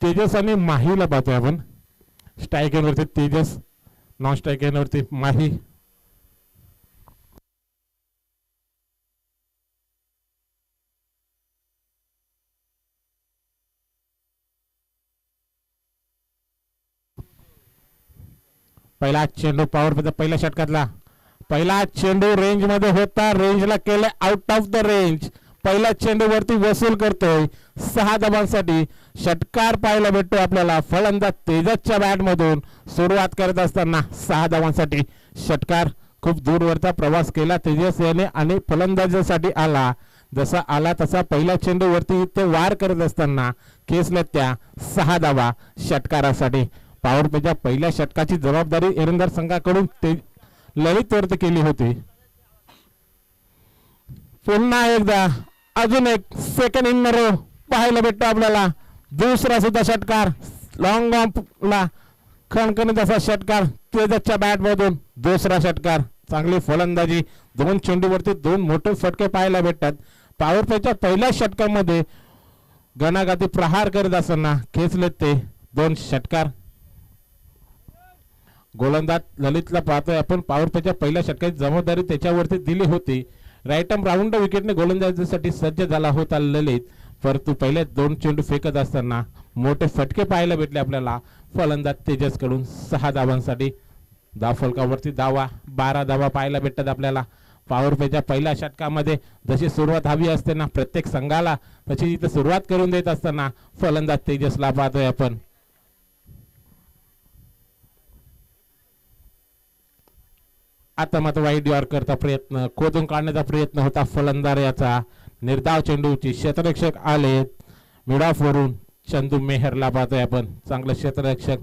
तेजस आणि माहीला पाहतोय आपण. स्ट्राईक एंडवरती तेजस, नॉन स्ट्राईक एंडवरती माही. पहिला चेंडू पॉवर प्लेचा पहिल्या षटकातला. पहिला चेंडू रेंज मध्ये होता, रेंजला केलं आउट ऑफ द रेंज. पहिला चेंडू वरती वसूल करतोय 6 धावांसाठी. षटकार पाहायला भेटतो आपल्याला. फलंदाज तेजसच्या बॅट मधून सुरुवात करत असताना 6 धावांसाठी षटकार. खूप दूरवरचा प्रवास केला तेजस याने आणि फलंदाजासाठी आला. जसा आला तसा पहिला चेंडू वरती ते वार करत असताना खेचल्या त्या 6 धावा षटकारासाठी. पॉवर प्लेच्या पहिल्या षटकाची जबाबदारी एरंदार संघाकडून ते ललित वरती केली होती. पुन्हा एकदा अजून एक सेकंड इन रो पाहायला भेटतो आपल्याला. दुसरा सुद्धा षटकार लॉंग ऑफला खणखणीत असा षटकार तेजसच्या बॅट मधून. दुसरा षटकार. चांगली फलंदाजी. 2 चेंडूवरती 2 मोठे फटके पाहायला भेटतात. पॉवर प्लेच्या पहिल्या षटकामध्ये गणागती प्रहार करत असताना खेचले ते 2 षटकार. गोलंदाज ललितला पाहतोय आपण. पॉवर प्लेच्या पहिल्या षटकाची जबाबदारी त्याच्यावरती दिली होती. राईट आर्म राऊंड विकेटने गोलंदाजीसाठी सज्ज झाला होता ललित. परंतु पहिले 2 चेंडू फेकत असताना मोठे फटके पाहायला भेटले आपल्याला फलंदाज तेजस कडून 6 धावांसाठी. धावफलकावरती धावा 12 धावा पाहायला भेटतात आपल्याला. पॉवर प्लेच्या पहिल्या षटकामध्ये जशी सुरुवात हवी असते ना प्रत्येक संघाला, तशी इथे सुरुवात करून देत असताना फलंदाज तेजसला पाहतोय आपण. आता मात्र वाईड यॉर्करचा प्रयत्न, खोदून काढण्याचा प्रयत्न होता फलंदाज याचा. निर्धाव चेंडूची क्षेत्ररक्षक आले मिड ऑफ वरून. चंदू मेहरला पाहतोय आपण. चांगलं क्षेत्ररक्षक.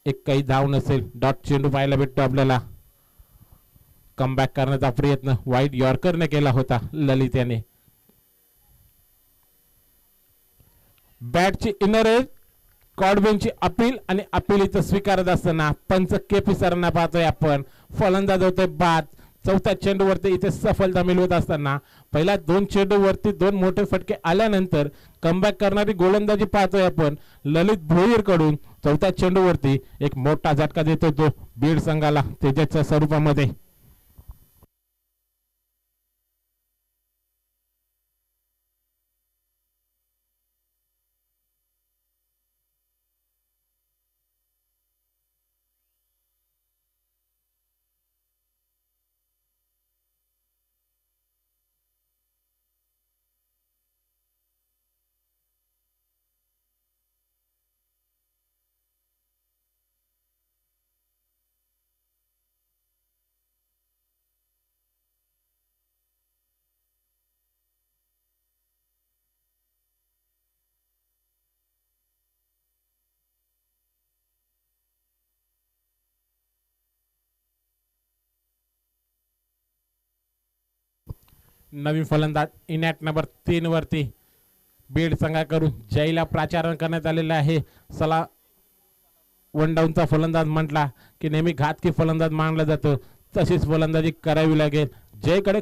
एक काही धाव नसेल. डॉट चेंडू पाहायला भेटतो आपल्याला. कमबॅक करण्याचा प्रयत्न वाईड यॉर्करने केला होता ललित याने. बॅटची इनर एज कॉडबेनची अपील आणि अपील इथं स्वीकारत असताना पंच केपी सरांना पाहतोय आपण. फलंदाज होते बाद. चौथ्या चेंडूवरती इथे सफलता मिळवत असताना पहिल्या 2 चेंडूवरती 2 मोठे फटके आल्यानंतर कमबॅक करणारी गोलंदाजी पाहतोय आपण ललित भोईर कडून. चौथ्या चेंडूवरती एक मोठा झटका देतो तो बीड संघाला तेजसच्या स्वरूपामध्ये. नवीन फलंदाज इनॅट नंबर 3 वरती बीड संघाकडून जयला प्राचारण करण्यात आलेलं आहे. सला वन डाऊनचा फलंदाज म्हटला की नेहमी घातकी फलंदाज मानला जातो. तशीच फलंदाजी करावी लागेल. जयकडे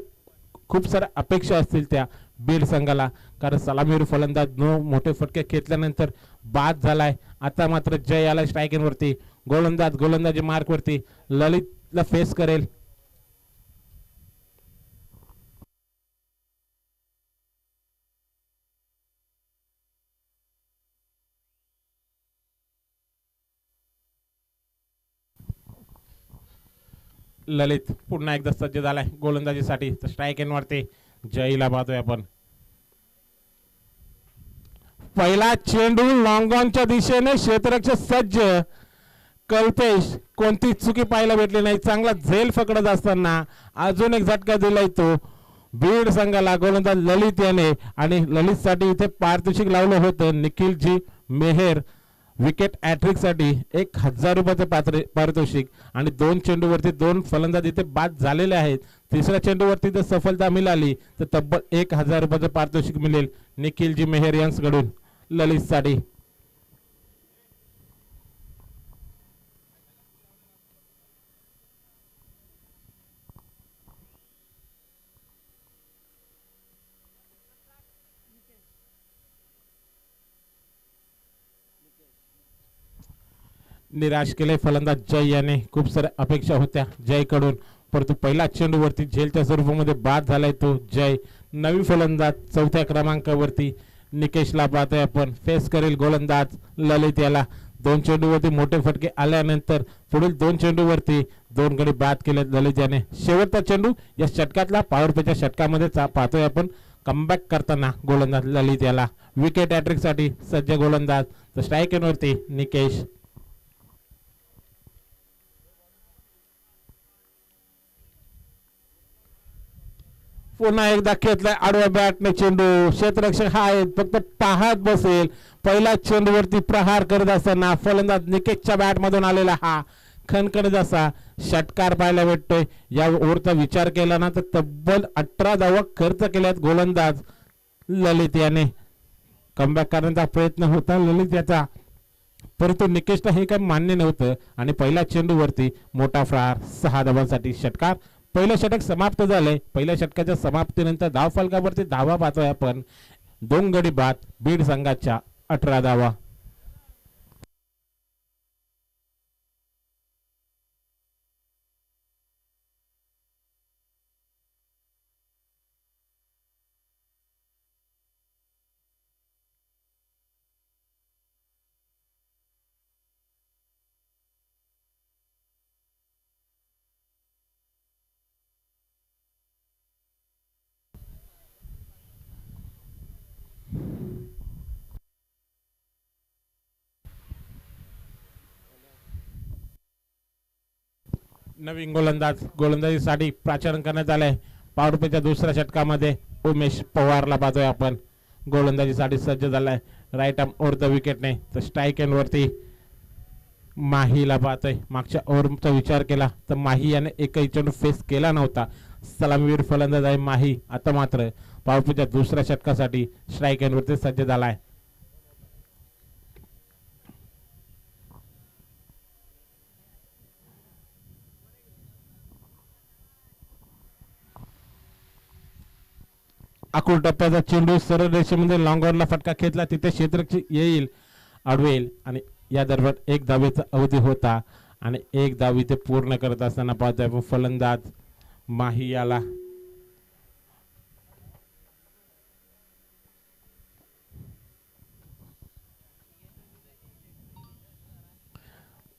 खूप साऱ्या अपेक्षा असतील त्या बीड संघाला, कारण सलामीवर फलंदाज 9 मोठे फटके खेचल्यानंतर बाद झालाय. आता मात्र जय आला स्ट्राईक वरती. गोलंदाजी मार्क वरती ललितला फेस करेल. ललित पुन्हा एकदा सज्ज झालाय गोलंदाजीसाठी. स्ट्राईक एंड वरती जयला पाहतोय आपण. पहिला चेंडू लॉंग ऑनच्या दिशेने क्षेत्ररक्षक सज्ज. कल्पेश कोणती चुकी पाहायला भेटली नाही. चांगला झेल पकडत असताना अजून एक झटका दिलाय तो बीड संघाला गोलंदाज ललित याने. आणि ललित साठी इथे पारितोषिक लावलं होतं निखिलजी मेहर विकेट हॅट्रिक साठी 1000 रुपयाचं पारितोषिक. आणि 2 चेंडूवरती 2 फलंदाज इथे बाद झालेले आहेत. तिसऱ्या चेंडूवरती जर सफलता मिळाली तर तब्बल 1000 रुपयाचं पारितोषिक मिळेल निखिलजी मेहर यांच्याकडून ललित साठी. निराश केले फलंदाज जय याने. खूप साऱ्या अपेक्षा होत्या जयकडून, परंतु पहिला चेंडूवरती झेलच्या स्वरूपामध्ये बाद झालाय तो जय. नवीन फलंदाज चौथ्या क्रमांकावरती निकेशला पाहतोय आपण. फेस करेल गोलंदाज ललित याला. 2 चेंडूवरती मोठे फटके आल्यानंतर पुढील 2 चेंडूवरती 2 गडी बाद केले ललित याने. शेवटचा चेंडू या षटकातला पॉवर प्लेच्या षटकामध्ये पाहतोय आपण. कमबॅक करताना गोलंदाज ललित याला. विकेट हॅट्रिक साठी सज्ज गोलंदाज. तर स्ट्राईक वरती निकेश. पुन्हा एकदा खेचलाय आडव्या बॅटने चेंडू. क्षेत्ररक्षक हा आहे फक्त पाहत बसेल. पहिला चेंडूवरती प्रहार करत असताना फलंदाज निकेशच्या बॅट मधून आलेला हा खणखणीत असा षटकार पाहायला भेटतोय. या ओव्हरचा विचार केला ना तर तब्बल 18 धावा खर्च केल्यात गोलंदाज ललित याने. कमबॅक करण्याचा प्रयत्न होता ललित याचा, परंतु निकेशला हे काही मान्य नव्हतं आणि पहिल्या चेंडूवरती मोठा प्रहार. 6 धावांसाठी षटकार. पहिलं षटक समाप्त झालंय. पहिल्या षटकाच्या समाप्तीनंतर धाव फलकावरती धावा पाहतोय आपण. 2 गडी बाद. बीड संघाच्या 18 धावा. नवीन गोलंदाजीसाठी प्राचारण करण्यात आलंय. पॉवर प्लेच्या दुसऱ्या षटकामध्ये उमेश पवारला पाहतोय आपण. गोलंदाजीसाठी सज्ज झालाय राईट आर्म ओव्हर द विकेटने. तर स्ट्राईक एंड वरती माहीला पाहतोय. मागच्या ओव्हरचा विचार केला तर माही याने एकही चेंडू फेस केला नव्हता. सलामीवीर फलंदाज आहे माही. आता मात्र पॉवर प्लेच्या दुसऱ्या षटकासाठी स्ट्राईक एंड वरती सज्ज झालाय. आकुल टप्प्याचा चेंडू सरळ रेषेमध्ये लॉंगॉनला फटका खेचला. तिथे क्षेत्ररक्षक येईल, अडवेल आणि या दरम्यान 1 धावेचा अवधी होता आणि 1 धाव इथे पूर्ण करत असताना पाहतोय फलंदाज माही याला.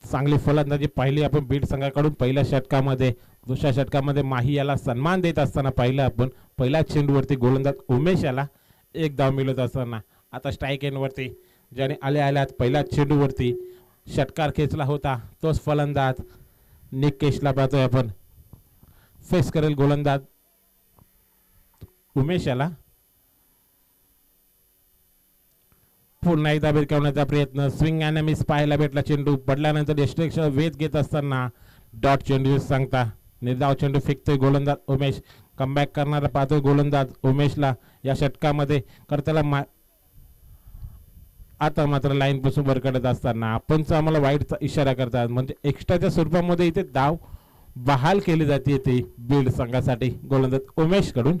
चांगली फलंदाजी पाहिली आपण बीड संघाकडून पहिल्या षटकामध्ये. दुसऱ्या षटकामध्ये माही याला सन्मान देत असताना पाहिलं आपण. पहिल्या चेंडूवरती गोलंदाज उमेश याला 1 धाव मिळत असताना आता स्ट्राईक एंड वरती ज्याने आल्यात पहिल्या चेंडूवरती षटकार खेचला होता तोच फलंदाज निकेशला पाहतोय आपण. फेस करेल गोलंदाज उमेश याला. पुन्हा एकदा भिरकावण्याचा प्रयत्न. स्विंग अँड मिस पाहायला भेटला. चेंडू पडल्यानंतर यष्टेक्षा वेध घेत असताना डॉट चेंडू सांगता निर्धाव चेंडू फेकतोय गोलंदाज उमेश. कमबॅक करणारा पाहतोय गोलंदाज उमेशला या षटकामध्ये. करताना आता मात्र लाईन पासून भरकडत असताना पंच आम्हाला वाईटचा इशारा करतात. म्हणजे एक्स्ट्राच्या स्वरूपामध्ये इथे धाव बहाल केली जाते ती बीड संघासाठी गोलंदाज उमेश कडून.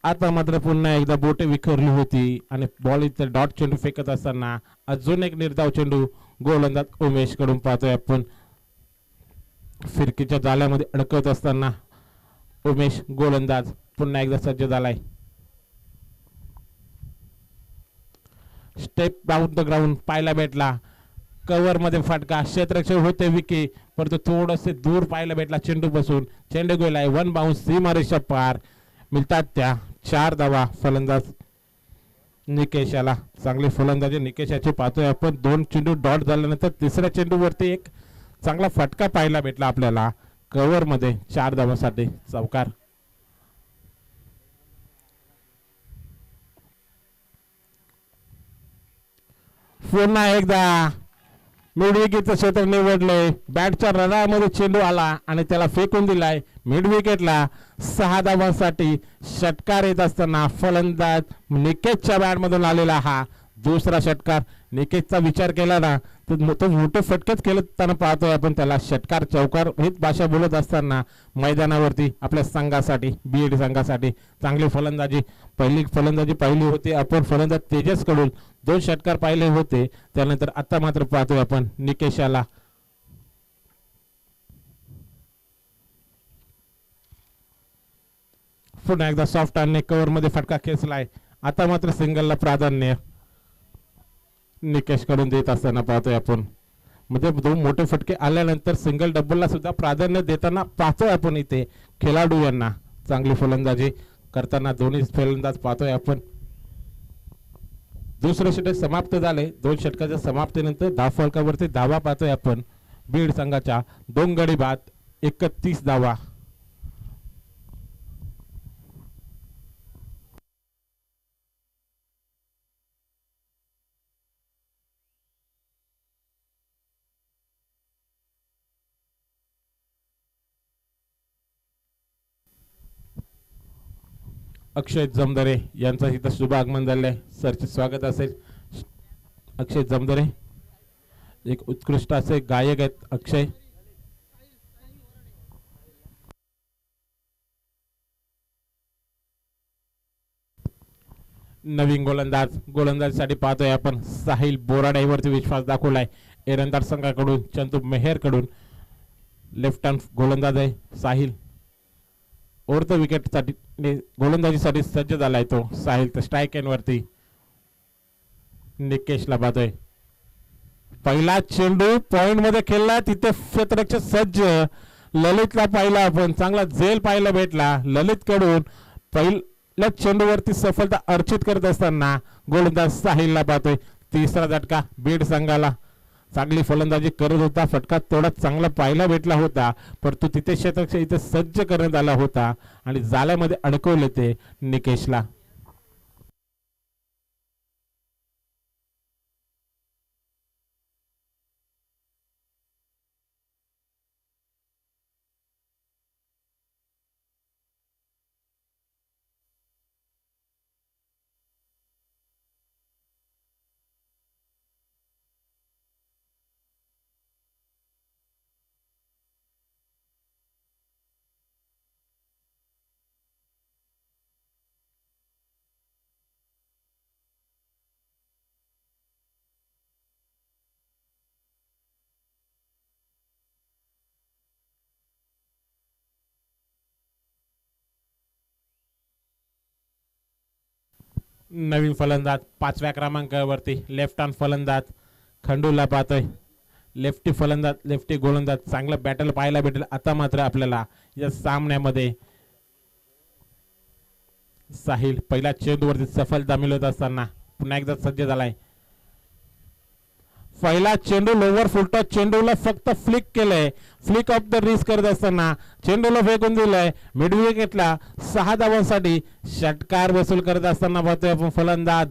आता मात्र पुन्हा एकदा बोटे विखरली होती आणि बॉल इथे डॉट चेंडू फेकत असताना अजून एक निर्धाव चेंडू गोलंदाज उमेश कडून पाहतोय आपण. फिरकीच्या जाळ्यामध्ये अडकत असताना उमेश गोलंदाज पुन्हा एकदा सज्ज झालाय. स्टेप डाऊन द ग्राउंड पाहायला भेटला. कव्हर मध्ये फटका. क्षेत्ररक्षक होते विके परंतु थोडसे दूर पाहायला भेटला चेंडू पासून. चेंडू गेलाय 1 बाउन्स. सीमारेषा पार. मिळतात त्या 4 धावा फलंदाज निकेशाला. चांगली फलंदाजी निकेशाची पाहतोय आपण. 2 चेंडू डॉट झाल्यानंतर तिसऱ्या चेंडूवरती एक चांगला फटका पाहायला भेटला आपल्याला. कव्हर मध्ये 4 धावांसाठी चौकार. पुन्हा एकदा मिडविकेटचं क्षेत्र निवडलंय. बॅटच्या रडामध्ये चेंडू आला आणि त्याला फेकून दिलाय मिड विकेटला. 6 धावांसाठी षटकार येत असताना फलंदाज निकेशच्या बॅट मधून आलेला हा दुसरा षटकार. निकेशचा विचार केला ना तर तो मोठे फटकेच खेळताना पाहतोय आपण त्याला. षटकार चौकार हीच भाषा बोलत असताना मैदानावरती आपल्या संघासाठी बीएड संघासाठी चांगली फलंदाजी. पहिली फलंदाजी पाहिली होती आपण फलंदाज तेजस कडून 2 षटकार पाहिले होते. त्यानंतर आता मात्र पाहतोय आपण निकेशाला. पुन्हा एकदा सॉफ्ट आणि कव्हर मध्ये फटका खेचलाय. आता मात्र सिंगलला प्राधान्य निकेश कडून देत असताना पाहतोय आपण. म्हणजे 2 मोठे फटके आल्यानंतर सिंगल डबलला सुद्धा प्राधान्य देताना पाहतोय आपण इथे खेळाडू यांना. चांगली फलंदाजी करताना दोन्ही फलंदाज पाहतोय आपण. दुसरे षटक समाप्त झाले. 2 षटकाच्या समाप्तीनंतर धावफलकावरती धावा पाहतोय आपण बीड संघाच्या. 2 गडी बाद 31 धावा. अक्षय जमदरे यांचा इथं शुभ आगमन झालंय. सरचे स्वागत असेल. अक्षय जमदरे एक उत्कृष्ट असे गायक आहेत अक्षय. नवीन गोलंदाजीसाठी पाहतोय आपण साहिल बोराडेवरती विश्वास दाखवलाय एरंदार संघाकडून. चंदू मेहर कडून लेफ्ट हँड गोलंदाज आहे साहिल. ओव्हर द विकेट साठी गोलंदाजीसाठी सज्ज झालाय तो साहिल. तर स्ट्राईक एंड वरती निकेशला पाहतोय. पहिला चेंडू पॉइंट मध्ये खेळला तिथे क्षेत्ररक्षक सज्ज. ललितला पाहिला आपण. चांगला झेल पाहायला भेटला ललित कडून. पहिल्या चेंडूवरती सफलता अर्जित करत असताना गोलंदाज साहिलला पाहतोय. तिसरा झटका बीड संघाला. चांगली फलंदाजी करत होता. फटका तेवढा चांगला पाहायला भेटला होता परंतु तिथे क्षेत्ररक्षक इथे सज्ज करण्यात आला होता आणि जाळ्यामध्ये अडकवले ते निकेशला. नवीन फलंदाज 5व्या क्रमांकावरती लेफ्ट हँड फलंदाज खंडूला पाहतोय. लेफ्टी फलंदाज लेफ्टी गोलंदाज चांगलं बॅटल पाहायला भेटेल आता मात्र आपल्याला या सामन्यामध्ये. साहिल पहिल्या चेंडूवरती सफलता मिळवत असताना पुन्हा एकदा सज्ज झालाय. पहिला चेंडू लोवर फुलटॉस चेंडूला फक्त फ्लिक केलंय. फ्लिक ऑफ द रिस्क करत असताना चेंडूला फेकून दिलंय. मिड विकेटला 6 धावांसाठी षटकार वसूल करत असताना पाहतोय आपण फलंदाज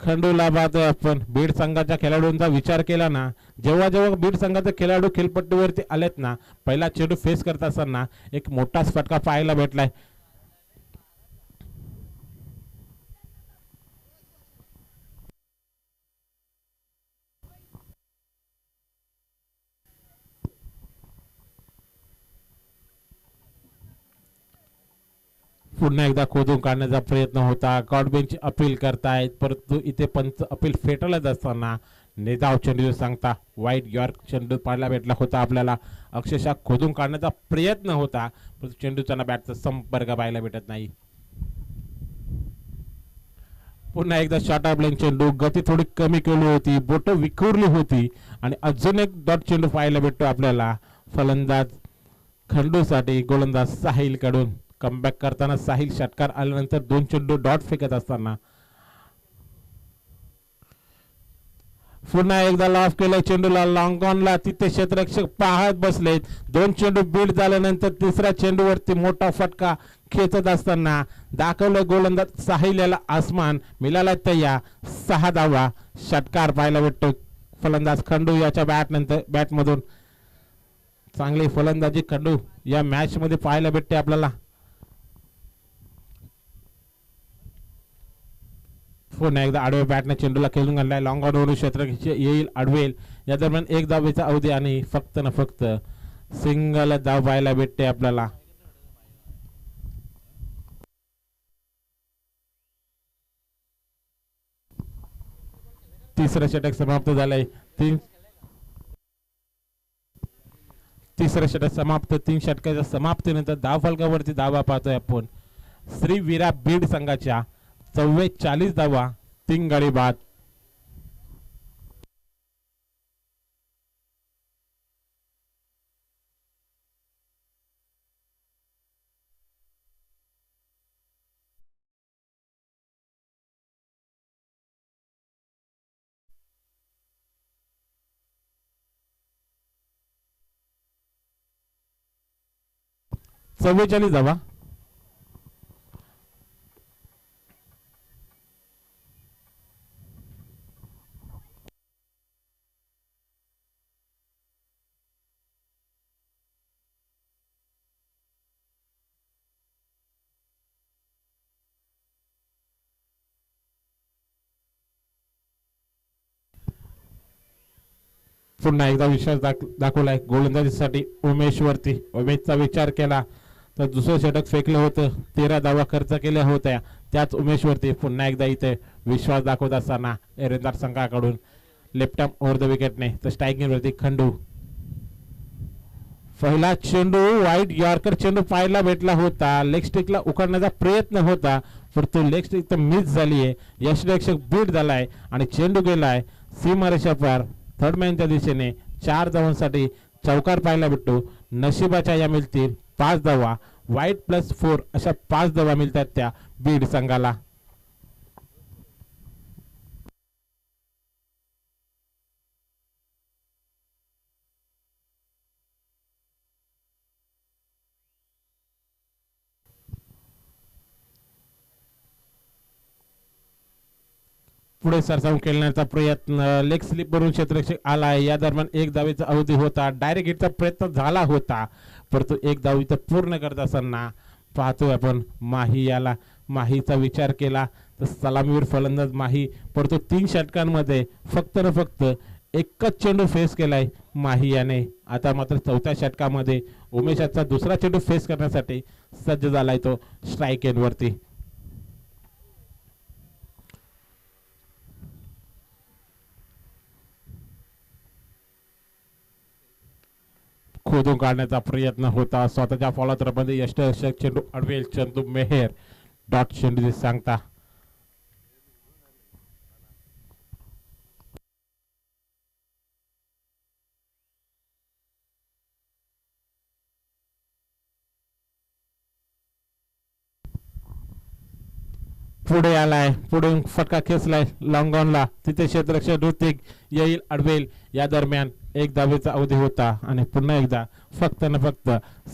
खंडूला पाहतोय आपण. बीड संघाच्या खेळाडूंचा विचार केला ना जेव्हा जेव्हा बीड संघाचे खेळाडू खेळपट्टीवरती आलेत ना पहिला चेंडू फेस करत असताना एक मोठाच फटका पाहायला भेटलाय. पुन्हा एकदा खोदून काढण्याचा प्रयत्न होता. गॉड बेंच अपील करतायत परंतु इथे पंच अपील फेटाळत असताना नेदाव चेंडू सांगता वाईट यॉर्क चेंडू पाहायला भेटला होता आपल्याला. अक्षरशः खोदून काढण्याचा प्रयत्न होता परंतु चेंडूचा बॅटचा संपर्क पाहायला भेटत नाही. पुन्हा एकदा शॉर्ट ऑफ लाईन चेंडू. गती थोडी कमी केली होती. बोट विखुरली होती आणि अजून एक डॉट चेंडू पाहायला भेटतो आपल्याला फलंदाज खंडूसाठी गोलंदाज साहिल कडून. कमबॅक करताना साहिल षटकार आल्यानंतर 2 चेंडू डॉट फेकत असताना पुन्हा एकदा लॉफ केलाय चेंडूला लॉंग ऑनला. तिथे क्षेत्ररक्षक पाहत बसलेत. 2 चेंडू बीट झाल्यानंतर तिसऱ्या चेंडूवरती मोठा फटका खेचत असताना दाखवलं गोलंदाज साहिल याला आसमान मिळाला. तया 6 धावा षटकार पाहायला भेटतो फलंदाज खंडू याच्या बॅटमधून. चांगली फलंदाजी खंडू या मॅच मध्ये पाहायला भेटते आपल्याला. पुन्हा एकदा आडव्या बॅटने चेंडूला खेळून घाललाय. लॉंग ऑन वरून क्षेत्र येईल आडवेल. या दरम्यान एक धावेचा अवधी आणि फक्त ना फक्त सिंगल धाव पाहायला भेटते आपल्याला. तिसरं षटक समाप्त झालंय. तिसरं षटक समाप्त. 3 षटकाच्या समाप्तीनंतर धाव फलकावरती धावा पाहतोय आपण. श्री वीरा बीड संघाच्या 44 धावा, 3 गडी बाद. चव्वेचाळीस धावा. पुन्हा एकदा विश्वास दाखवलाय गोलंदाजीसाठी उमेशवरती. उमेशचा विचार केला तर दुसरं षटक फेकलं होतं. 13 धावा खर्च केल्या होत्या त्याच उमेशवरती. पुन्हा एकदा इथे विश्वास दाखवत असताना एरंदार संघाकडून लेफ्ट आर्म ओव्हर द विकेटने. तर स्ट्रायकिंग वरती खंडू. पहिला चेंडू वाईट यॉर्कर चेंडू पाहायला भेटला होता. लेग स्टिकला उकडण्याचा प्रयत्न होता परंतु लेग स्टिक तर मिस झालीये. यष्टिरक्षक बीट झालाय आणि चेंडू गेलाय सीमारेषा पार. थर्ड मॅनच्या दिशेने 4 धावांसाठी चौकार पाहायला भेटतो. नशिबाच्या या मिळतील 5 धावा. वाईट +4 अशा 5 धावा मिळतात त्या बीड संघाला. पुढे सरसावून खेळण्याचा प्रयत्न. लेग स्लिप वरून क्षेत्ररक्षक आलाय. या दरम्यान एक धावेचा अवधी होता. डायरेक्ट हिटचा प्रयत्न झाला होता परंतु एक धाव इथं पूर्ण करत असताना पाहतोय आपण माही याला. माहीचा विचार केला तर सलामीवीर फलंदाज माही परंतु 3 षटकांमध्ये फक्त न फक्त एकच चेंडू फेस केलाय माही याने. आता मात्र 4थ्या षटकामध्ये उमेशाचा दुसरा चेंडू फेस करण्यासाठी सज्ज झालाय तो स्ट्राईक एंड वरती. खोदून काढण्याचा प्रयत्न होता. स्वतःच्या फॉलोथ्रोमध्ये यष्टिरक्षक चेंडू अडवेल. चंदू मेहर डॉट चेंडू सांगता. पुढे आलाय. पुढे फटका खेचलाय लॉंग ऑनला. तिथे क्षेत्ररक्षक ऋतिक येईल अडवेल. या दरम्यान एक धावेचा अवधी होता आणि पुन्हा एकदा फक्त न फक्त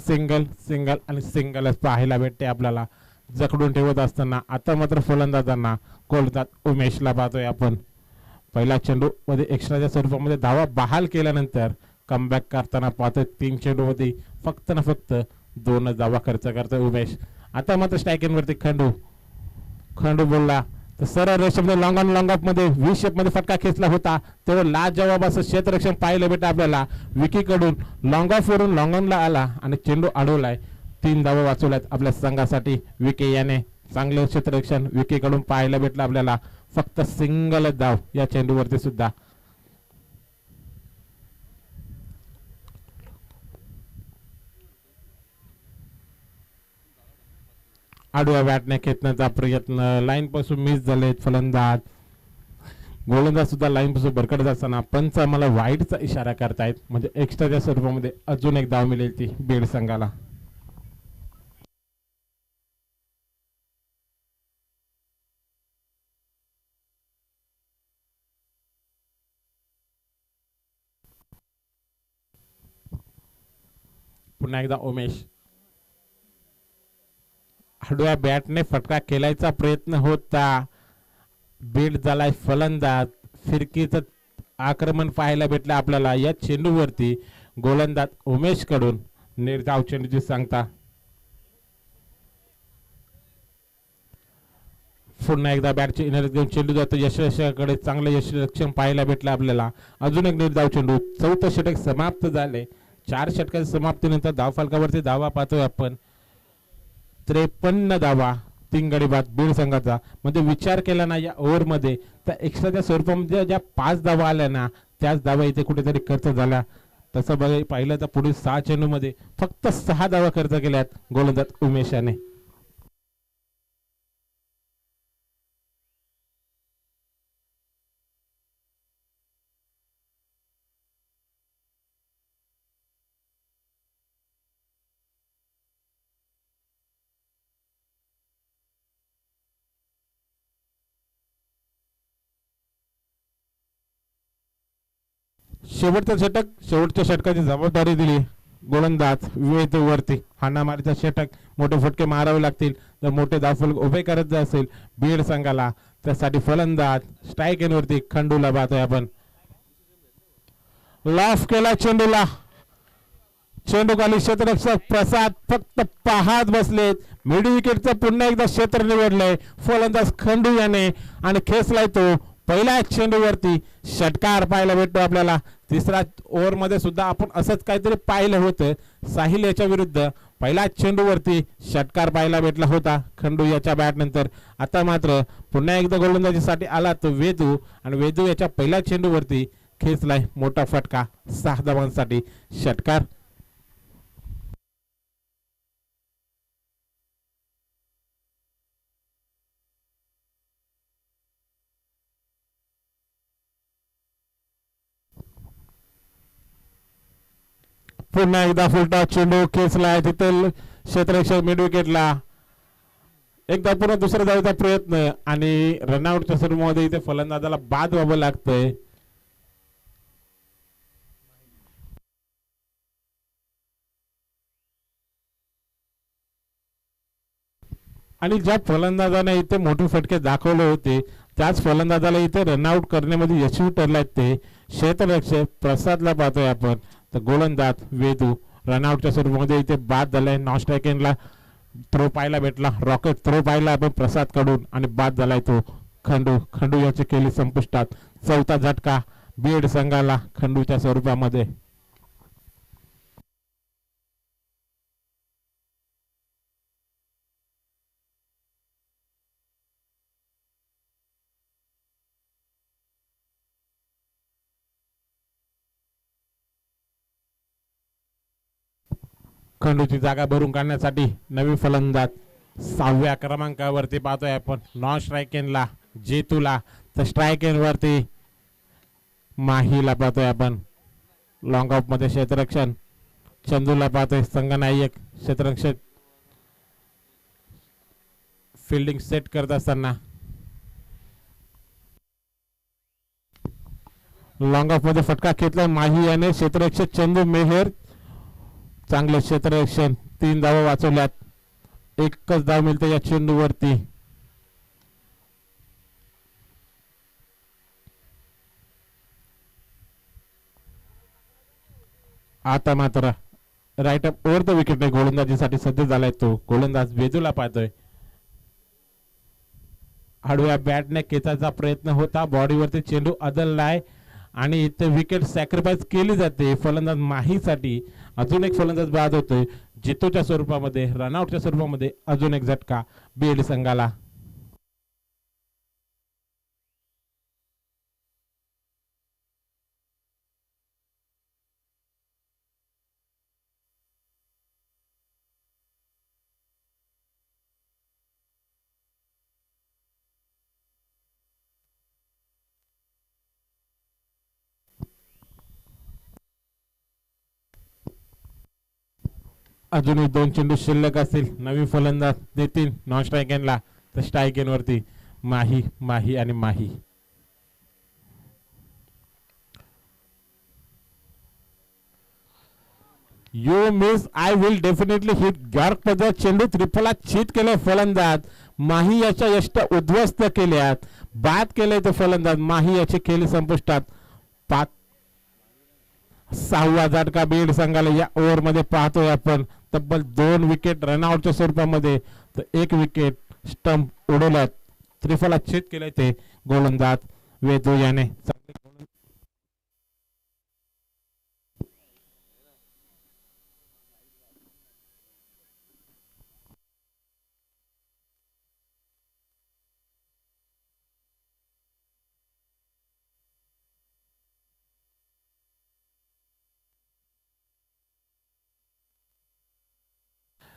सिंगल सिंगल आणि सिंगलच पाहायला भेटते आपल्याला. जखडून ठेवत असताना आता मात्र फलंदाजांना गोलंदाज उमेशला पाहतोय आपण. पहिला चेंडू मध्ये एक्स्ट्राच्या स्वरूपामध्ये धावा बहाल केल्यानंतर कमबॅक करताना पाहतोय. 3 चेंडूमध्ये फक्त न फक्त 2 धावा खर्च करतोय उमेश. आता मात्र स्ट्रायकिंग वरती खंडू. खंडू बोलला तर सरळ रेषेमध्ये लॉंग ऑन लॉंग ऑफ मध्ये व्ही शेप मध्ये फटका खेचला होता. तेव्हा लाजवाब असं क्षेत्ररक्षण पाहिलं भेटलं आपल्याला. विकी कडून लॉंग ऑफ वरून लॉंग ऑनला आला आणि चेंडू अडवलाय. 3 धावा वाचवल्यात आपल्या संघासाठी विके याने. चांगलं क्षेत्ररक्षण विकी कडून पाहायला भेटलं आपल्याला. फक्त सिंगल धाव या चेंडूवरती सुद्धा. आडव्या बॅटने खेचण्याचा प्रयत्न. लाईन पासून मिस झाले फलंदाज. गोलंदाज सुद्धा लाईन पासून भरकटत असताना पंच आम्हाला वाईटचा इशारा करतायत. म्हणजे एक्स्ट्राच्या स्वरूपामध्ये अजून एक धाव मिळेल ती बीड संघाला. पुन्हा एकदा उमेश. आडव्या बॅटने फटका खेळायचा प्रयत्न होता. बीड झालाय फलंदाज. फिरकीचं आक्रमण पाहायला भेटलं आपल्याला या चेंडूवरती. गोलंदाज उमेश कडून निर्धाव चेंडूची सांगता. पुन्हा एकदा बॅटची एनर्जी घेऊन चेंडू जातो यशकडे, चांगलं यशरक्षण पाहायला भेटलं आपल्याला. अजून एक निर्धाव चेंडू, चौथं षटक समाप्त झाले. 4 षटकाच्या समाप्तीनंतर धाव फलकावरती धावा पाहतोय आपण 53 धावा, 3 गडी बाद बीड संघाचा. म्हणजे विचार केला ना या ओव्हरमध्ये तर एक्स्ट्राच्या स्वरूपामध्ये ज्या 5 धावा आल्या ना त्याच धावा इथे कुठेतरी खर्च झाला. तसं बघा पाहिलं तर पुढील 6 चेंडूमध्ये फक्त 6 धावा खर्च केल्यात गोलंदाज उमेश याने. शेवटचं षटक, शेवटच्या षटकाची जबाबदारी दिली गोलंदाज वेदूवरती. हाणामारीचा षटक, मोठे फटके मारावे लागतील तर मोठे धावफलक उभे करत असेल बीड संघाला. त्यासाठी फलंदाज स्ट्राईक एनवरती खंडूला पाहतोय आपण. लॉफ केला चेंडूला, चेंडू खाली क्षेत्ररक्षक प्रसाद फक्त पाहत बसलेत. मिड विकेटचं पुन्हा एकदा क्षेत्र निवडलंय फलंदाज खंडू याने आणि खेचलाय तो. पहिल्या चेंडूवरती षटकार पाहायला भेटतो आपल्याला. तिसरा ओव्हरमध्ये सुद्धा आपण असंच काहीतरी पाहिलं होतं साहिल याच्या विरुद्ध. पहिल्या चेंडूवरती षटकार पाहायला भेटला होता खंडू याच्या बॅट नंतर. आता मात्र पुन्हा एकदा गोलंदाजीसाठी आला तो वेदू आणि वेदू याच्या पहिल्या चेंडूवरती खेचलाय मोठा फटका, 6 धावांसाठी षटकार. पुन्हा एकदा फुलटा चेंडू खेचलाय तिथे क्षेत्ररक्षक मिड विकेटला. एकदा पुन्हा दुसऱ्या धावेचा प्रयत्न आणि रनआउटच्या स्वरूपामध्ये इथे फलंदाजाला बाद व्हावं लागतंय. आणि ज्या फलंदाजाने इथे मोठे फटके दाखवले होते त्याच फलंदाजाला इथे रनआउट करण्यामध्ये यशस्वी ठरलाय ते क्षेत्ररक्षक प्रसादला पाहतोय आपण. तर गोलंदाज वेदू रनआउटच्या स्वरूपामध्ये इथे बाद झालाय. नॉन स्ट्रायकिंगला थ्रो पाहायला भेटला, रॉकेट थ्रो पाहिला आपण प्रसाद कडून आणि बाद झालाय तो खंडू. खंडू याची केली संपुष्टात. चौथा झटका बीड संघाला खंडूच्या स्वरूपामध्ये. खंडूची जागा भरून काढण्यासाठी नवीन फलंदाज 6व्या क्रमांकावरती पाहतोय आपण नॉन स्ट्रायकेनला जेतूला. तर स्ट्रायकेन वरती माहीला पाहतोय आपण. लॉंग ऑफ मध्ये क्षेत्ररक्षण चंदूला पाहतोय. संघनायक क्षेत्ररक्षक फिल्डिंग सेट करत असताना लॉंग ऑफ मध्ये फटका घेतलाय माही याने. क्षेत्ररक्षक चंदू मेहर चांगले क्षेत्ररक्षण, 3 धावा वाचवल्यात. एकच धाव मिळते या चेंडूवरती. आता मात्र right up over the wicket गोलंदाजीसाठी सज्ज झालाय तो. गोलंदाज वेदूला पाहतोय. आडव्या बॅटने खेचायचा प्रयत्न होता, बॉडीवरती चेंडू आदळलाय आणि इथे विकेट सॅक्रिफाईस केली जाते फलंदाज माहीसाठी. अजून एक फलंदाज बाद होतोय जितूच्या स्वरूपामध्ये. रनआउटच्या स्वरूपामध्ये अजून एक झटका बीड संघाला. अजूनही 2 चेंडू शिल्लक असतील. नवीन फलंदाज देतील नॉन स्ट्रायकेनला. तर स्ट्रायकेन वरती माही माही आणि Mahi. You miss I will definitely hit गार्क मध्ये चेंडू त्रिफला चित केले फलंदाज माही याच्या यष्ट उद्ध्वस्त केल्यात. बाद केले ते फलंदाज माही याची खेळी संपुष्टात. 6वा झटका बीड संघाला या ओव्हर मध्ये पाहतोय आपण. तब्बल 2 विकेट रनआउटच्या स्वरूपामध्ये. तर 1 विकेट स्टंप उडवल्यात त्रिफला छेद केलाय ते गोलंदाज वेदू याने.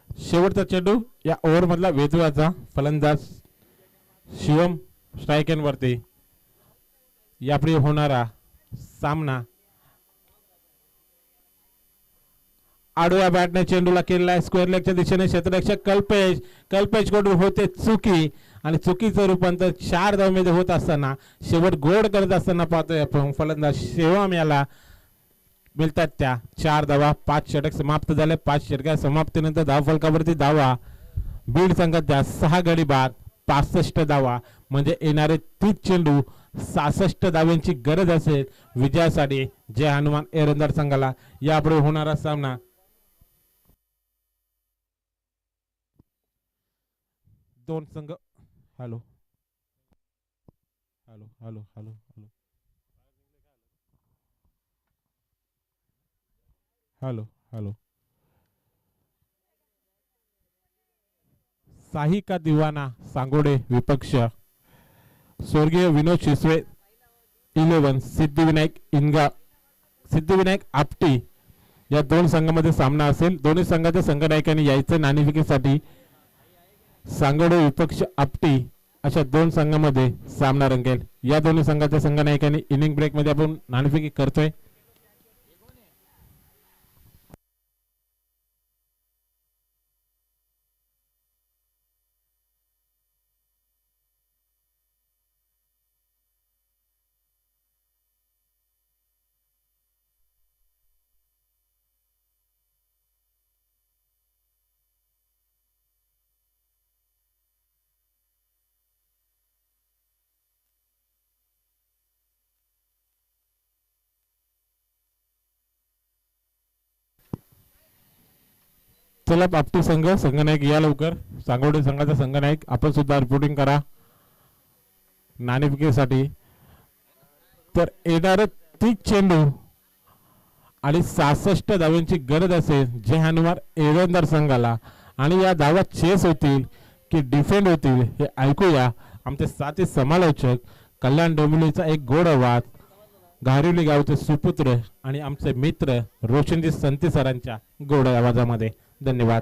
शेवटचा चेंडू या ओव्हर मधला वेदूचा फलंदाज शिवम स्ट्रायक वरती. यापुढे होणारा सामना आडव्या बॅटने चेंडूला केलेला आहे स्क्वेअर लेगच्या दिशेने. क्षेत्ररक्षक कल्पेश कडून होते चुकी आणि चुकीचं रूपांतर 4 धावमध्ये होत असताना शेवट गोड करत असताना पाहतोय आपण फलंदाज शिवम याला मिळतात त्या 4 धावा. 5 षटक समाप्त झाले. 5 षटका समाप्तीनंतर धावफलकावरती धावा बीड संघाच्या 6 गडी बाद 65 धावा म्हणजे येणारे 30 चेंडू 66 धाव्यांची गरज असेल विजयासाठी जय हनुमान एरंदार संघाला. यापुढे होणारा सामना दोन संघ hello hello hello hello hello hello hello साही का दिवाना सांगोडे विपक्ष स्वर्गीय विनोद शिसवे 11 सिद्धिविनायक आपटी या दोन संघांमध्ये सामना असेल. दोन्ही संघाच्या संघनायकांनी यायचं नाणेफेकीसाठी. सांगोडे विपक्ष आपटी अशा दोन संघांमध्ये सामना रंगेल. या दोन्ही संघाच्या संघनायकांनी इनिंग ब्रेक मध्ये आपण नाणेफेकी करतोय. चला आपटी संघनायक या लवकर. सांगोडे संघाचा संघनायक आपण सुद्धा रिपोर्टिंग करा नाणेफेकीसाठी. तर येणारे 30 चेंडू आणि 66 धावांची गरज असेल जय हनुमान एरंदार संघाला. आणि या धावा चेस होतील की डिफेंड होतील हे ऐकूया आमचे साथी समालोचक कल्याण डोंबिवलीचा एक गोड आवाज घारिवली गावचे सुपुत्र आणि आमचे मित्र रोशनजी संती सरांच्या गोड आवाजामध्ये. धन्यवाद.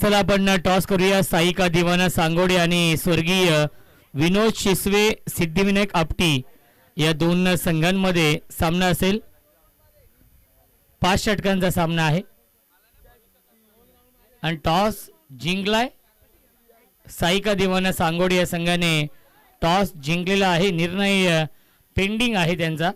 चला आपण टॉस करूया. साईका दिवाना सांगोडे आणि स्वर्गीय विनोद शिसवे सिद्धिविनायक आपटी या दोन संघांमध्ये सामना असेल. 5 षटकांचा सामना आहे आणि टॉस जिंकलाय साईका दिवाना सांगोडे या संघाने. टॉस जिंकलेला आहे. निर्णय पेंडिंग आहे त्यांचा.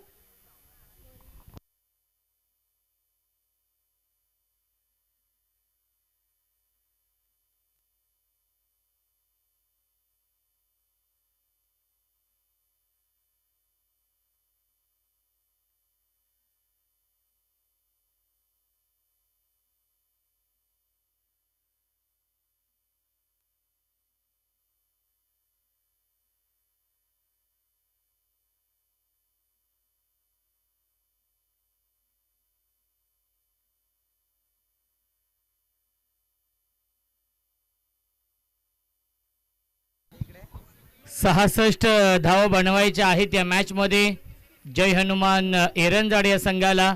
सहासष्ट धावा बनवायच्या आहेत या मॅच मध्ये जय हनुमान एरंजाड या संघाला.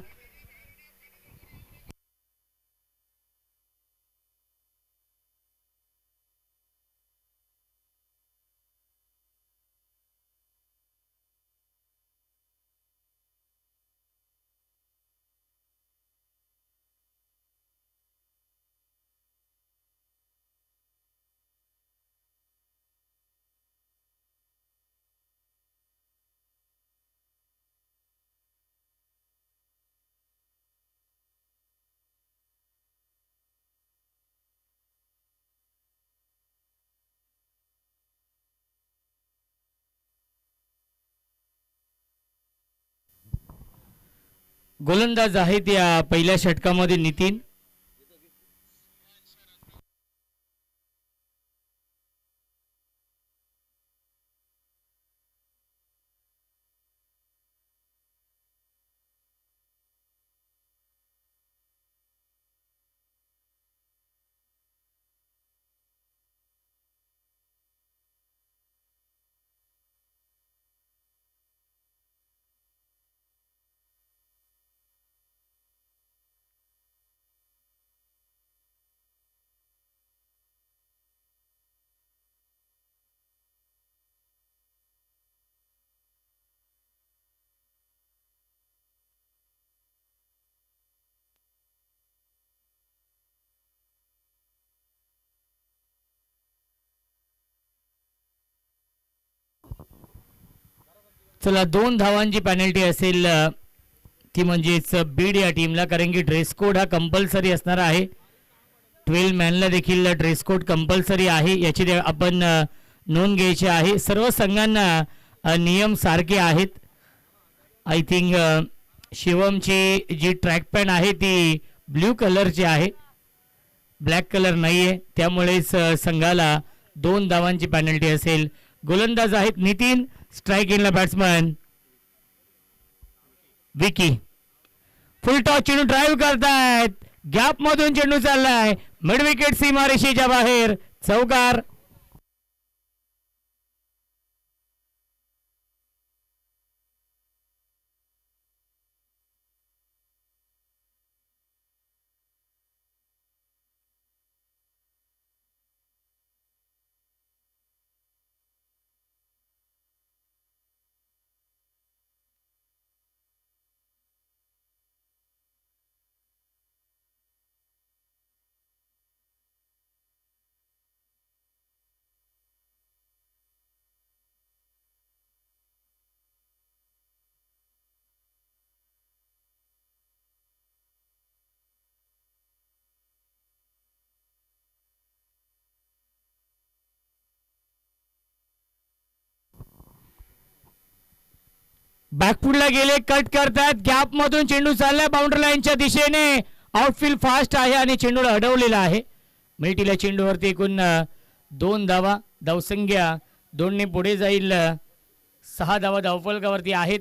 गोलंदाज आहेत या पहिल्या षटकामध्ये नितीन. चला 2 धावांची पेनल्टी असेल ती म्हणजेच बीड या टीमला, कारण की ड्रेस कोड हा कंपल्सरी असणार आहे. 12 मॅनला देखील ड्रेस कोड कंपल्सरी आहे, याची आपण नोंद घ्यायची आहे. सर्व संघांना नियम सारखे आहेत. आय थिंक शिवमची जी ट्रॅक पॅन्ट आहे ती ब्ल्यू कलरची आहे, ब्लॅक कलर नाही आहे, त्यामुळेच संघाला 2 धावांची पेनल्टी असेल. गोलंदाज आहेत नितीन, स्ट्राईक इनला बॅट्समन विकी. फुल टॉस चेंडू ड्राईव्ह करतायत, गॅप मधून चेंडू चाललाय, मिड विकेट सीमारेषेच्या बाहेर, चौकार. बॅकफुटला गेले, कट करतात, गॅप मधून चेंडू चाललाय बाउंड्री लाईनच्या दिशेने. आउटफील्ड फास्ट आहे आणि चेंडूला अडवलेला आहे. मिल्टीला चेंडूवरती एकूण 2 धावा, धावसंख्या 2 ने पुढे जाईल. 6 धावा धावफलकावरती आहेत.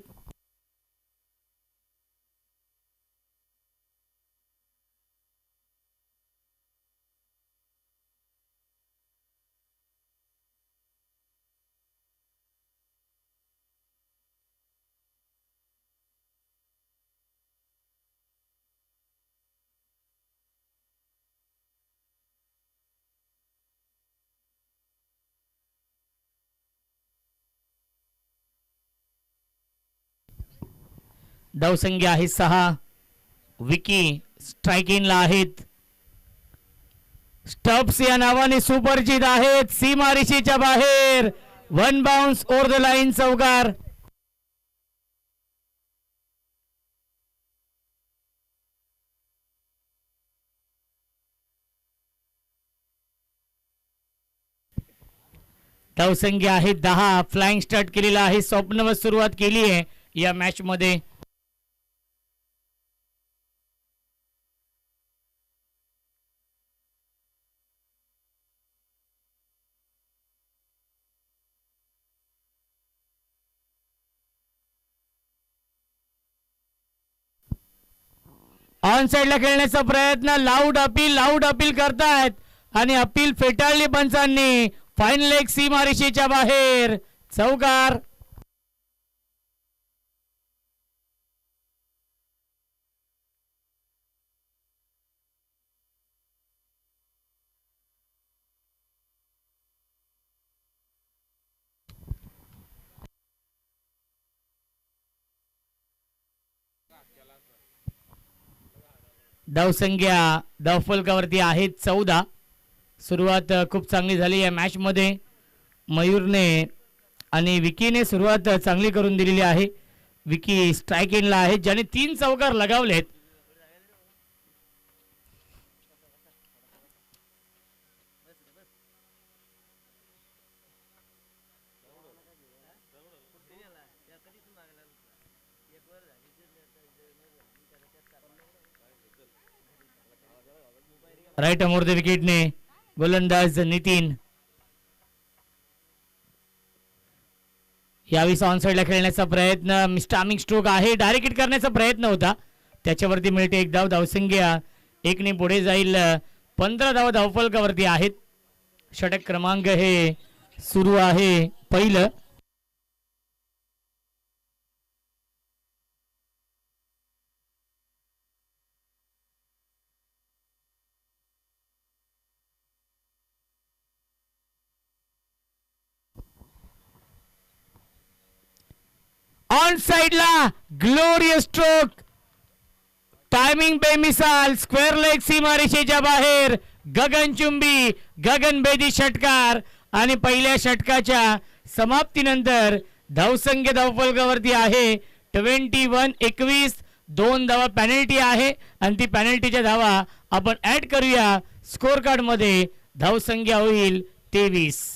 धावसंख्या आहे 6. विकी स्ट्राईकिंगला आहेत. स्टब्स या नावाने सुपरिचित आहेत, सीमारेषेच्या बाहेर, 1 बाउन्स ओव्हर द लाईन, चौकार. धावसंख्या आहे 10. फ्लाइंग स्टार्ट केलेला आहे, स्वप्नवत सुरुवात केली आहे या मॅच मध्ये. ऑन साइडला खेळण्याचा प्रयत्न, लाऊड अपील करतायत आणि अपील फेटाळली पंचांनी. फायनल एक सीमारेषेच्या बाहेर, चौकार. धावसंख्या धावफलकावरती आहेत 14. सुरुवात खूप चांगली झाली या मॅच मध्ये. मयूरने आणि विकीने सुरुवात चांगली करून दिलेली आहे. विकी स्ट्राईक इनला आहे, ज्याने 3 चौकार लगावलेत. राईट अमोर द विकेटने गोलंदाज नितीन. यावेळी ऑन साईडला खेळण्याचा प्रयत्न, स्टामिंग स्ट्रोक आहे, डायरेक्ट हिट करण्याचा प्रयत्न होता, त्याच्यावरती मिळते एक धाव. धावसंख्या 1 पुढे जाईल. 15 धावा धावफलकावरती आहेत. षटक क्रमांक हे सुरू आहे पहिलं. ऑन साइडला ग्लोरियस स्ट्रोक, टायमिंग बेमिसाल, स्क्वेअर लेग सीमारेषेच्या बाहेर, गगनचुंबी गगनभेदी षटकार आणि पहिल्या षटकाच्या समाप्तीनंतर धावसंख्या धावफलकावरती आहे 21-21. 2 धावा पॅनल्टी आहे आणि ती पॅनल्टीच्या धावा आपण ऍड करूया स्कोर कार्ड मध्ये. धावसंख्या होईल 23.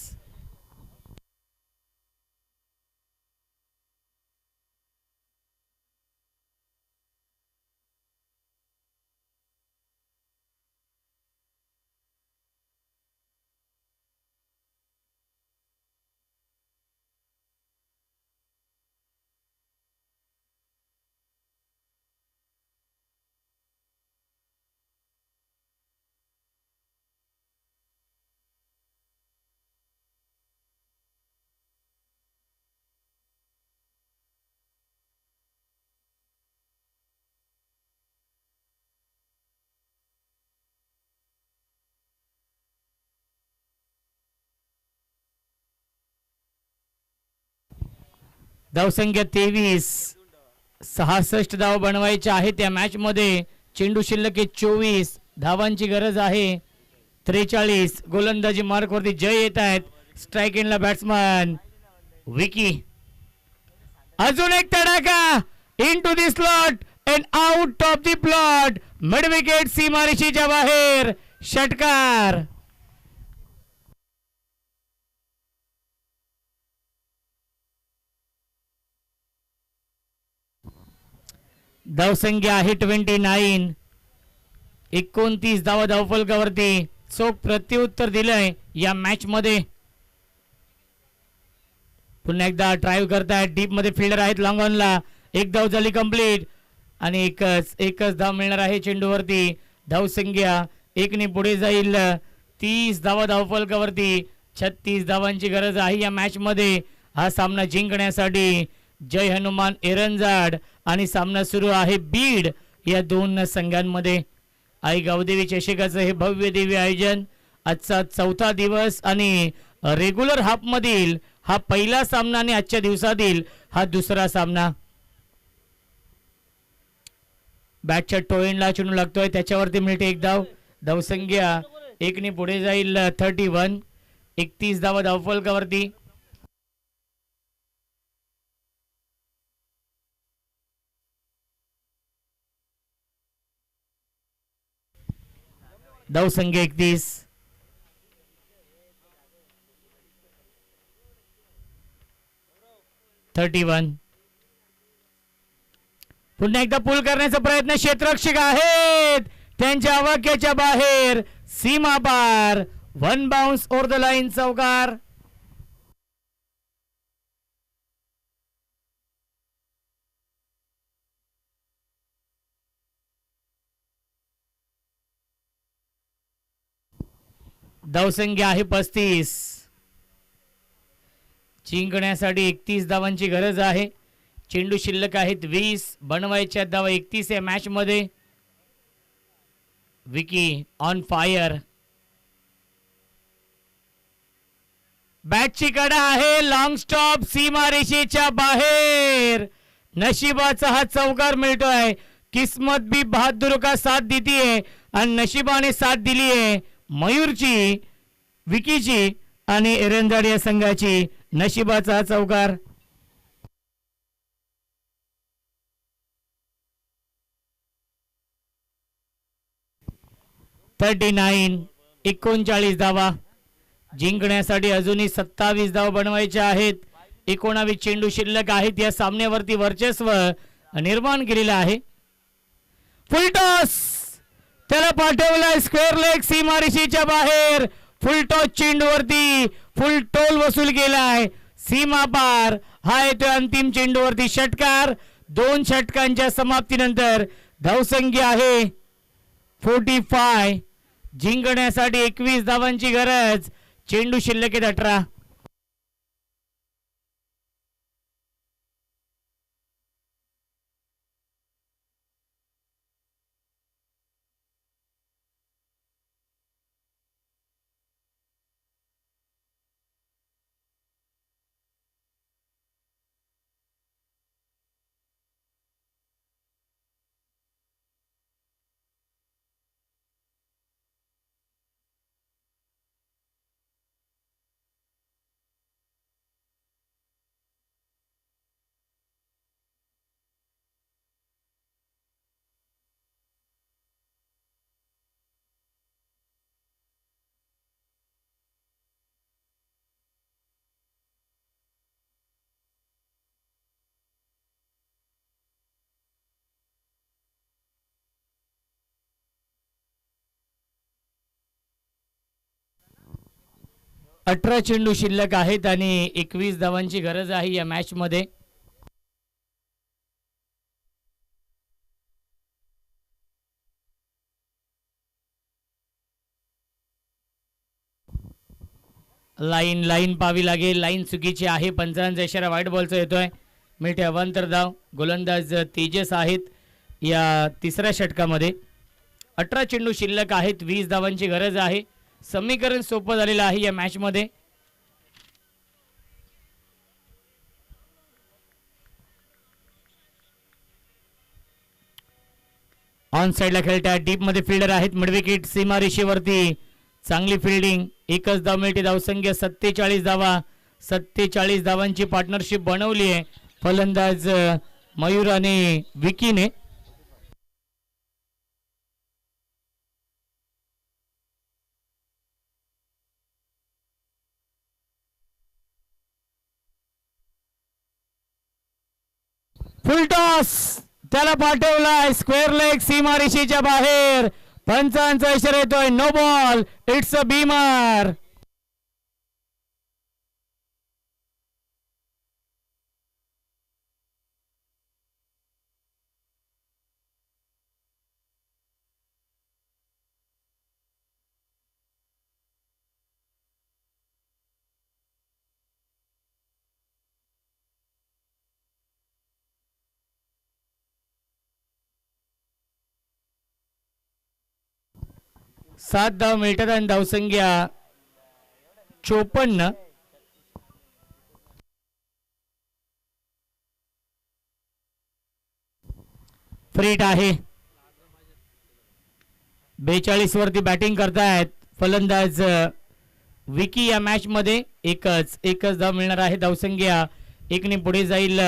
धावसंख्या 23. 66 धाव बनवायच्या आहेत या मॅच मध्ये. चेंडू शिल्लक 24. धावांची गरज आहे 43. गोलंदाजी मार्क वरती जय येत आहेत. स्ट्राइक एंडला बॅट्समन विकी. अजून एक तडाखा into the slot and out of the plot. Mid wicket सीमारेषेच्या बाहेर. षटकार. धावसंख्या आहे 29. 29 धावा धावफलकावरती. चोख प्रत्युत्तर दिलंय या मॅच मध्ये. पुन्हा एकदा ड्राईव्ह करतायत. डीप मध्ये फिल्डर आहेत लॉंग ऑनला. एक धाव झाली कंप्लीट आणि एकच धाव मिळणार आहे चेंडूवरती. धावसंख्या 1 पुढे जाईल. 30 धावा धावफलकावरती. 36 धावांची गरज आहे या मॅच मध्ये. हा सामना जिंकण्यासाठी जय हनुमान एरंजाड आणि सामना सुरू आहे बीड या 2 संघांमध्ये. आई गावदेवी चषकाचं हे भव्य दिव्य आयोजन. आजचा 4था दिवस आणि रेग्युलर हाफ मधील हा पहिला सामना आणि आजच्या दिवसातील हा दुसरा सामना. बॅटच्या टोएंडला चेंडू लागतोय, त्याच्यावरती मिळते एक धाव. धावसंख्या 1 पुढे जाईल. 31. 31 धावा धावफलकावरती. धावसंख्या 31. पुन्हा एकदा पूल करण्याचा प्रयत्न. क्षेत्ररक्षक आहेत त्यांच्या आवाक्याच्या बाहेर. सीमा पार. 1 बाउन्स ओव्हर द लाईन. चौकार. धावसंख्या आहे 35. जिंकण्यासाठी 31 धावांची गरज आहे. चेंडू शिल्लक आहेत 20. बनवायच्या धावा 31 या मॅच मध्ये. Vicky on fire. बॅटची कडा आहे. लॉंग स्टॉप सीमारेषेच्या बाहेर. नशिबाचा हा चौकार मिळतोय. किस्मत भी बहादुर का साथ देती है आणि नशिबाने साथ दिली आहे मयूरची, विकीची आणि एरंजाड या संघाची. नशिबाचा हा चौकार. $39. 39 धावा. जिंकण्यासाठी अजूनही 27 धावा बनवायच्या आहेत. 19 चेंडू शिल्लक आहेत. या सामन्यावरती वर्चस्व निर्माण केलेलं आहे. फुल टॉस. त्याला पाठवलाय स्क्वेअर लेग सीमारेषेच्या बाहेर. फुल टॉस चेंडूवरती फुल टोल वसूल केलाय. सीमा पार. हा येतोय अंतिम चेंडूवरती षटकार. 2 षटकांच्या समाप्तीनंतर धावसंख्या आहे 45. जिंकण्यासाठी 21 धावांची गरज. चेंडू शिल्लक आहेत 18. अठरा चेंडू शिल्लक आहेत आणि 21 धावांची गरज आहे या मॅच मध्ये. लाईन पाहावी लागेल. लाईन चुकीची आहे. पंचांचा इशारा व्हाईट बॉलचा येतोय. मिठे अवांतर धाव. गोलंदाज तेजस आहेत या तिसऱ्या षटकामध्ये. 18 चेंडू शिल्लक आहेत. 20 धावांची गरज आहे. समीकरण सोपं झालेलं आहे या मॅच मध्ये. ऑन साइडला खेळतात. डीप मध्ये फिल्डर आहेत. मिडविकेट सीमा रेषेवरती चांगली फिल्डिंग. एकच धाव मिळते. धावसंख्या 47 धावा. 47 धावांची पार्टनरशिप बनवली आहे फलंदाज मयूर आणि विकीने. फुल टॉस त्याला पाठवलाय स्क्वेअर लेग सीमारेषेच्या बाहेर. पंचांचा इशारा येतोय no ball. It's a beamer. सात धाव मिळतात आणि धावसंख्या 54. फ्रीट आहे. 42 वरती बॅटिंग करतायत फलंदाज विकी. या मॅच मध्ये एकच धाव मिळणार आहे. धावसंख्या 1 ने पुढे जाईल.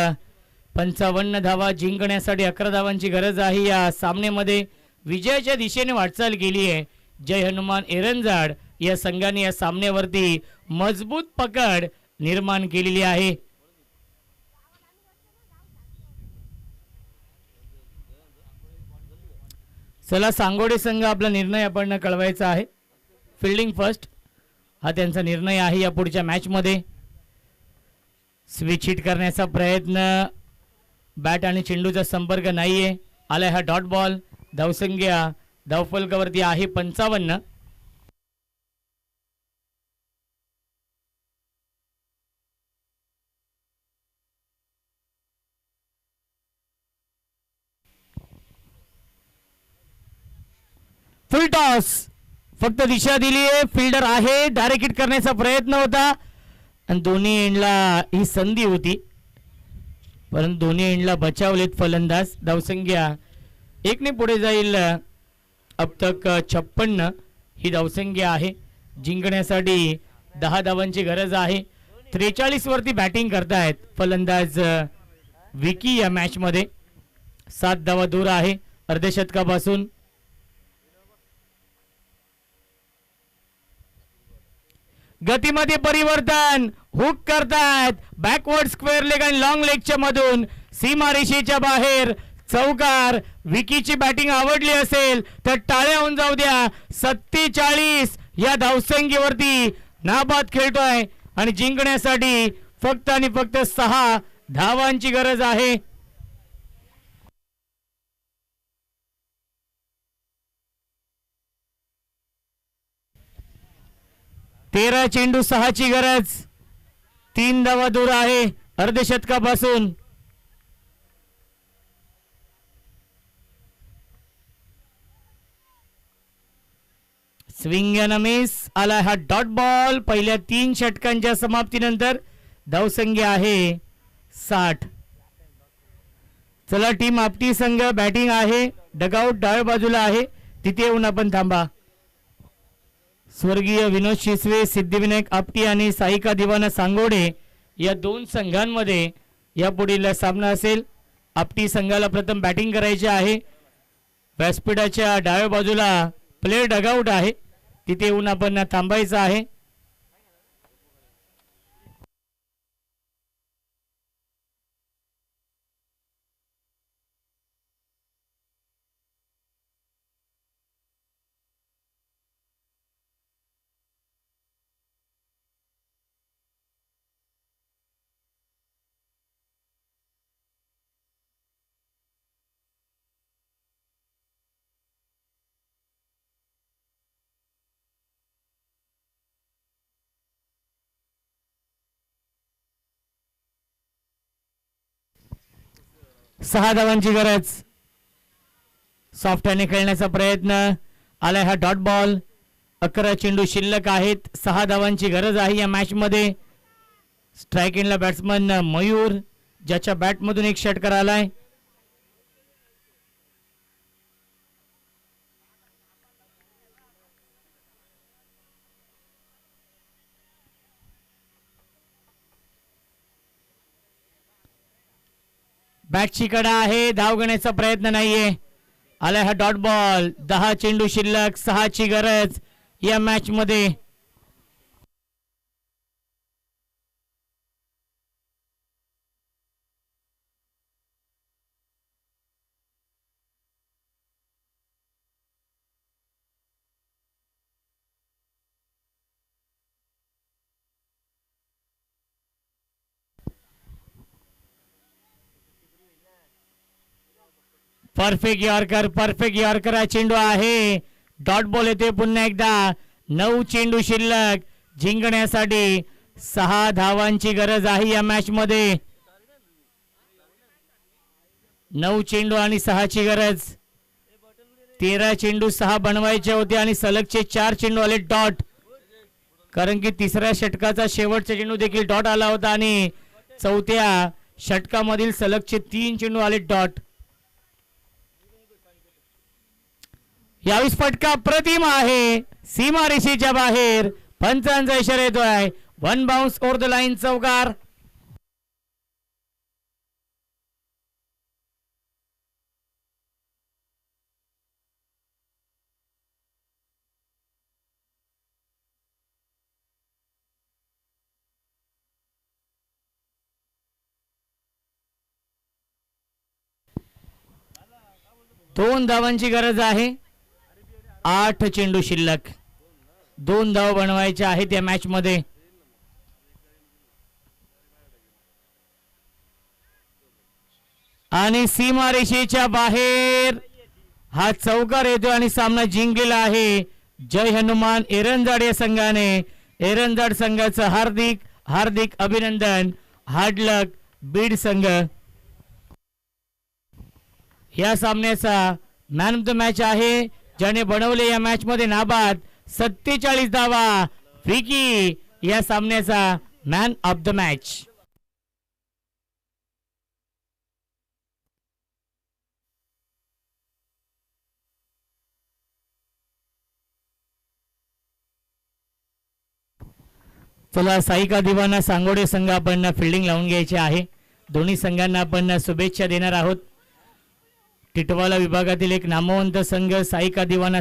55 धावा. जिंकण्यासाठी 11 धावांची गरज आहे. या सामन्यामध्ये विजयाच्या दिशेने वाटचाल केली आहे. जय हनुमान एरंजाड या संघाने या सामन्यावरती मजबूत पकड निर्माण केलेली आहे. चला सांगोडे संघ आपला निर्णय आपण कळवायचा आहे. फिल्डिंग फर्स्ट हा त्यांचा निर्णय आहे. या पुढच्या मॅच मध्ये स्विच हिट करण्याचा प्रयत्न. बॅट आणि चेंडूचा संपर्क नाहीये. आलाय हा डॉट बॉल. धावसंख्या धावफलकावरती आहे 55. फुल टॉस फक्त दिशा दिली आहे. फिल्डर आहे. डायरेक्ट हिट करण्याचा प्रयत्न होता आणि दोन्ही एंडला ही संधी होती परंतु दोन्ही एंडला बचावलेत फलंदाज. धावसंख्या 1 ने पुढे जाईल. अब तक 56 ही धावसंख्या आहे. जिंकण्यासाठी 10 धावांची गरज आहे. 43 वरती बॅटिंग करतायत फलंदाज विकी. या मॅच मध्ये 7 धावा दूर आहे अर्धशतकापासून. गतीमध्ये परिवर्तन. हुक करतायत बॅकवर्ड स्क्वेअर लेग आणि लॉंग लेगच्या मधून. सीमारेषेच्या बाहेर चौकार. विकीची बॅटिंग आवडली असेल तर टाळ्या होऊन जाऊ द्या. 47 या धावसंख्येवरती नाबाद खेळतोय आणि जिंकण्यासाठी फक्त आणि फक्त 6 धावांची गरज आहे. तेरा चेंडू 6 ची गरज. 3 धावा दूर आहे अर्धशतकापासून. स्विंग अँड मिस आला हा डॉट बॉल. पहिल्या 3 षटकांच्या समाप्तीनंतर धावसंख्या आहे 60. चला टीम आपटी संघ बॅटिंग आहे. डगआउट डाव्या बाजूला आहे, तिथे येऊन आपण थांबा. स्वर्गीय विनोद शिसवे, सिद्धिविनायक आपटी आणि साईका दिवाना सांगोडे या 2 संघांमध्ये या पुढील सामना असेल. आपटी संघाला प्रथम बॅटिंग करायची आहे. व्यासपीठाच्या डाव्या बाजूला प्लेयर डगआउट आहे, तिथे येऊन आपण थांबायचं आहे. सहा धावांची गरज. सॉफ्टने खेळण्याचा प्रयत्न आलाय हा डॉट बॉल. 11 चेंडू शिल्लक आहेत. 6 धावांची गरज आहे या मॅच मध्ये. स्ट्राईक एंडला बॅट्समन मयूर, ज्याच्या बॅट मधून एक षटकार आलाय. बॅटची कडा आहे, धाव घेण्याचा प्रयत्न नाहीये. आलाय हा डॉट बॉल. 10 चेंडू शिल्लक, 6 ची गरज या मॅच मध्ये. परफेक्ट यॉर्कर हा चेंडू आहे. डॉट बॉल येते पुन्हा एकदा. 9 चेंडू शिल्लक, जिंकण्यासाठी 6 धावांची गरज आहे या मॅच मध्ये. 9 चेंडू आणि 6 ची गरज. 13 चेंडू 6 बनवायचे होते आणि सलगचे 4 चेंडू आले डॉट, कारण की तिसऱ्या षटकाचा शेवटचा चेंडू देखील डॉट आला होता आणि चौथ्या षटकामधील सलगचे 3 चेंडू आले डॉट. यावेळी फटका प्रतिम आहे, सीमारेषेच्या बाहेर. पंचांचा इशारा येतोय. 1 बाउन्स ओव्हर द लाईन, चौकार. दोन धावांची गरज आहे. 8 चेंडू शिल्लक, 2 धाव बनवायचे आहेत या मॅच मध्ये. आणि सीमारेषेच्या बाहेर हा चौकार येतो आणि सामना जिंकलेला आहे जय हनुमान एरंजाड या संघाने. एरंजाड संघाचं हार्दिक हार्दिक अभिनंदन. हार्ड लक बीड संघ. या सामन्याचा मॅन ऑफ द मॅच आहे, ज्याने बनवले या मॅच मध्ये नाबाद 47 धावा. विकी या सामन्याचा मॅन ऑफ द मॅच. चला, साईका दिवाना सांगोडे संघ आपण फिल्डिंग लावून घ्यायचे आहे. दोन्ही संघांना आपण शुभेच्छा देणार आहोत. टिटवाला विभागातील एक नामवंत संघ साईका दिवाना